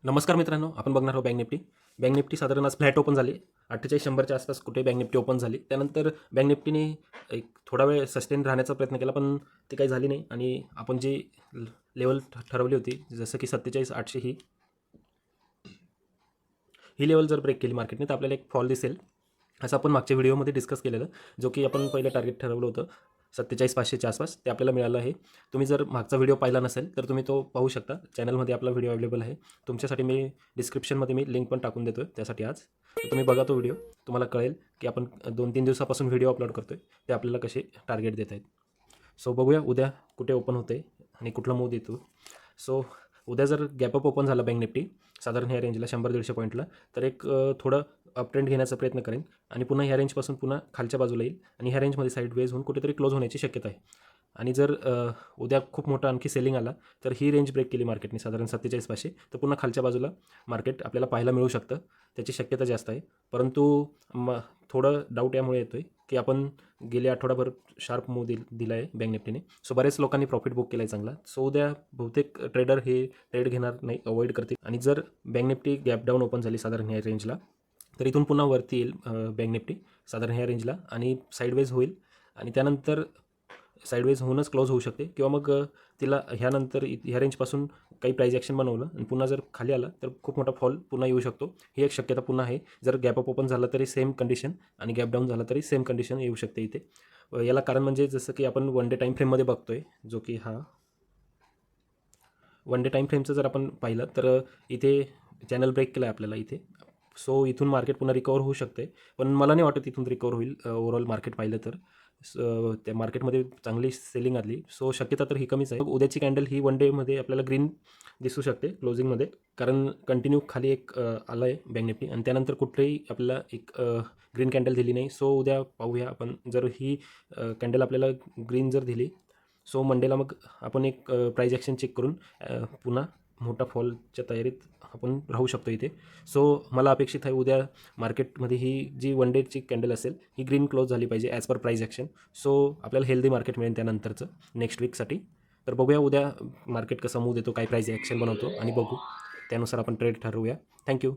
नमस्कार मित्रांनो, आपण बघणार आहोत बँक निफ्टी साधारण आज फ्लॅट ओपन झाली 48,100च्या आसपास कुठे बँक निफ्टी ओपन झाली. त्यानंतर बँक निफ्टीने एक थोडा वेळ सस्टेन राहण्याचा प्रयत्न केला, पण ते काही झाली नाही आणि आपण जी लेवल ठरवली होती, जसं की 47,800 ही लेवल जर ब्रेक केली मार्केटने तर आपल्याला एक फॉल दिसेल, असं आपण मागच्या व्हिडिओमध्ये डिस्कस केलेलं, जो की आपण पहिलं टार्गेट ठरवलं होतं 47,500च्या आसपास, ते आपल्याला मिळालं आहे. तुम्ही जर मागचा व्हिडिओ पाहिला नसेल तर तुम्ही तो पाहू शकता. चॅनलमध्ये आपला व्हिडिओ अवेलेबल आहे. तुमच्यासाठी मी डिस्क्रिप्शनमध्ये मी लिंक पण टाकून देतो आहे त्यासाठी आज. तर तुम्ही बघा तो व्हिडिओ, तुम्हाला कळेल की आपण 2-3 दिवसापासून व्हिडिओ अपलोड करतो आहे, ते आपल्याला कसे टार्गेट देत आहेत. सो बघूया उद्या कुठे ओपन होते आणि कुठला मूव देतो. सो उद्या जर गॅपअप ओपन झाला बँक निफ्टी साधारण ह्या रेंजला 100-150 पॉईंटला, तर एक थोडं अप ट्रेंड घेण्याचा प्रयत्न करेन आणि पुन्हा ह्या रेंजपासून पुन्हा खालच्या बाजूला येईल आणि ह्या रेंजमध्ये साईडवेज होऊन कुठेतरी क्लोज होण्याची शक्यता आहे. आणि जर उद्या खूप मोठा आणखी सेलिंग आला तर ही रेंज ब्रेक केली मार्केटने साधारण 47,500, तर पुन्हा खालच्या बाजूला मार्केट आपल्याला पाहायला मिळू शकतं, त्याची शक्यता जास्त आहे. परंतु थोडं डाऊट यामुळे येतो आहे की आपण गेले आठवडाभर शार्प मूव दिला आहे बँक निफ्टीने. सो बरेच लोकांनी प्रॉफिट बुक केला आहे चांगला. सो उद्या बहुतेक ट्रेडर हे ट्रेड घेणार नाही, अवॉइड करतील. आणि जर bank Nifty gap down open झाली साधारण ह्या रेंजला, तर इथून पुन्हा वरती येईल बँक निफ्टी साधारण ह्या रेंजला आणि साईडवेज होईल आणि त्यानंतर साईडवेज होऊनच क्लोज होऊ शकते किंवा मग तिला ह्यानंतर ह्या रेंजपासून काही प्राईज ॲक्शन बनवलं आणि पुन्हा जर खाली आला तर खूप मोठा फॉल पुन्हा येऊ शकतो. ही एक शक्यता पुन्हा आहे. जर गॅप अप ओपन झाला तरी सेम कंडिशन आणि गॅप डाऊन झाला तरी सेम कंडिशन येऊ शकते इथे. याला कारण म्हणजे जसं की आपण वन डे टाईम फ्रेममध्ये बघतोय, जो की हा वन डे टाईम फ्रेमचं जर आपण पाहिलं तर इथे चॅनल ब्रेक केला आहे आपल्याला इथे. सो इथून मार्केट पुन्हा रिकवर होऊ शकते, पण मला नाही वाटत इथून रिकवर होईल ओव्हरऑल मार्केट पाहिलं तर. त्या मार्केटमध्ये चांगली सेलिंग आली, सो शक्यता तर ही कमीच आहे. उद्याची कॅन्डल ही वन डेमध्ये आपल्याला ग्रीन दिसू शकते क्लोजिंगमध्ये, कारण कंटिन्यू खाली एक आलं आहे बँक निफ्टी आणि त्यानंतर कुठलेही आपल्याला एक ग्रीन कॅन्डल दिली नाही. सो उद्या पाहूया आपण, जर ही कॅन्डल आपल्याला ग्रीन जर दिली, सो मंडेला मग आपण एक प्राईज ॲक्शन चेक करून पुन्हा मोठा फॉलच्या तयारीत आपण राहू शकतो इथे. सो मला अपेक्षित आहे उद्या मार्केटमध्ये ही जी वन डेची कॅन्डल असेल ही ग्रीन क्लोज झाली पाहिजे as per price action. So आपल्याला हेल्दी मार्केट मिळेल त्यानंतरचं नेक्स्ट वीकसाठी. तर बघूया उद्या मार्केट कसं मूव देतो, काय प्राईज ॲक्शन बनवतो आणि बघू त्यानुसार आपण ट्रेड ठरवूया. थँक्यू.